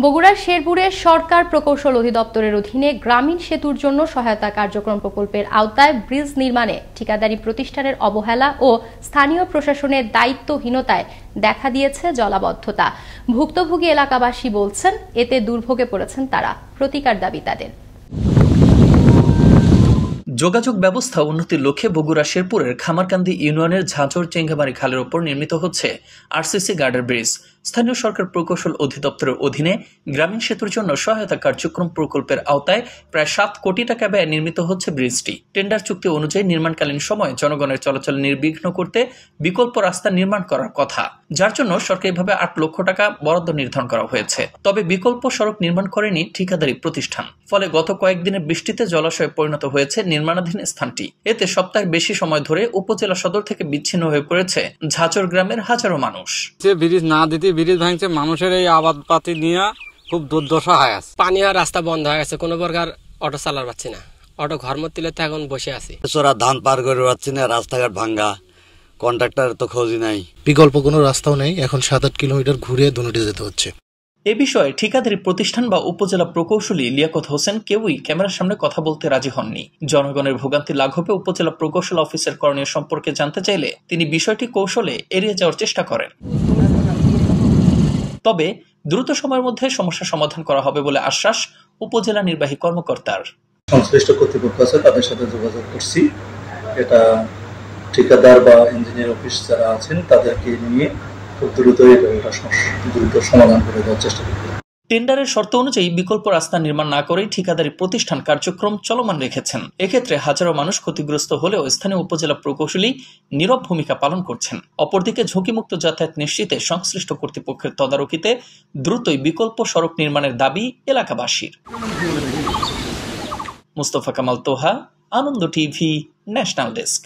বগুড়ার শেরপুরে সরকার প্রকৌশল অধিদপ্তরের অধীনে গ্রামীণ সেতুর জন্য সহায়তা কার্যক্রম প্রকল্পের আওতায় ব্রিজ নির্মাণে ঠিকাদারি প্রতিষ্ঠানের অবহেলা ও স্থানীয় প্রশাসনের দায়িত্বহীনতায় দেখা দিয়েছে জলাবদ্ধতা। ভুক্তভোগী এলাকাবাসী বলছেন, এতে দুর্ভোগে পড়েছেন তারা। প্রতিকার দাবি তাদের। যোগাযোগ ব্যবস্থা উন্নতির লক্ষ্যে বগুড়া শেরপুরের খামারকান্দি ইউনিয়নের ঝাঁঝর চেঙ্গামারি খালের ওপর নির্মিত হচ্ছে আরসিসি গার্ডার ব্রিজ। স্থানীয় সরকার প্রকৌশল অধিদপ্তরের অধীনে গ্রামীণ সেতুর জন্য সহায়তা কার্যক্রম প্রকল্পের আওতায় প্রায় 7 কোটি টাকা ব্যয়ে নির্মিত হচ্ছে ব্রিজটি। টেন্ডার চুক্তি অনুযায়ী নির্মাণকালীন সময়ে জনগণের চলাচল নির্বিঘ্ন করতে বিকল্প রাস্তা নির্মাণ করার কথা, যার জন্য সরকারিভাবে 8 লক্ষ টাকা বরাদ্দ নির্ধারণ করা হয়েছে। তবে বিকল্প সড়ক নির্মাণ করেনি ঠিকাদারি প্রতিষ্ঠান। ফলে গত কয়েকদিনের বৃষ্টিতে জলাশয়ে পরিণত হয়েছে নির্মাণাধীন স্থানটি। এতে সপ্তাহের বেশি সময় ধরে উপজেলা সদর থেকে বিচ্ছিন্ন হয়ে পড়েছে ঝাঁঝর গ্রামের হাজারো মানুষ। ব্রিজ না দিতে ব্রিজ ভাঙছে, মানুষের এই আবাদপাতি নিয়ে খুব দুর্দশা হয়ে আছে। পানি আর রাস্তা বন্ধ হয়ে গেছে, কোনো প্রকার অটো চালার পাচ্ছি না। অটো ঘর মধ্যে এখন বসে আছি। ধান পার করে পাচ্ছি না, রাস্তাঘাট ভাঙ্গা, কন্ট্রাক্টর তো খোঁজই নাই, বিকল্প কোনো রাস্তাও নেই। এখন 7-8 কিলোমিটার ঘুরে দুটি যেতে হচ্ছে। এ বিষয়ে ঠিকাদারি প্রতিষ্ঠান বা উপজেলা প্রকৌশলী লিয়াকত হোসেন কেউই ক্যামেরার সামনে কথা বলতে রাজি হননি। জনগণের ভোগান্তি লাঘবে উপজেলা প্রকৌশল অফিসের করণীয় সম্পর্কে জানতে চাইলে তিনি বিষয়টি কৌশলে এড়িয়ে যাওয়ার চেষ্টা করেন। তবে দ্রুত সময়ের মধ্যে সমস্যা সমাধান করা হবে বলে আশ্বাস উপজেলা নির্বাহী কর্মকর্তার। সংশ্লিষ্ট কর্তৃপক্ষ আছে, তাদের সাথে যোগাযোগ করছি। এটা ঠিকাদার বা ইঞ্জিনিয়ার অফিস যারা আছেন তাদেরকে নিয়ে খুব দ্রুত সমাধান করে দেওয়ার চেষ্টা করব। টেন্ডারের শর্ত অনুযায়ী বিকল্প রাস্তা নির্মাণ না করেই ঠিকাদারি প্রতিষ্ঠান কার্যক্রম চলমান রেখেছেন। এক্ষেত্রে হাজারো মানুষ ক্ষতিগ্রস্ত হলেও স্থানীয় উপজেলা প্রকৌশলী নীরব ভূমিকা পালন করছেন। অপরদিকে ঝুঁকিমুক্ত যাতায়াত নিশ্চিতে সংশ্লিষ্ট কর্তৃপক্ষের তদারকিতে দ্রুতই বিকল্প সড়ক নির্মাণের দাবি এলাকাবাসীর। মুস্তফা কামাল তোহা, আনন্দ টিভি, ন্যাশনাল ডেস্ক।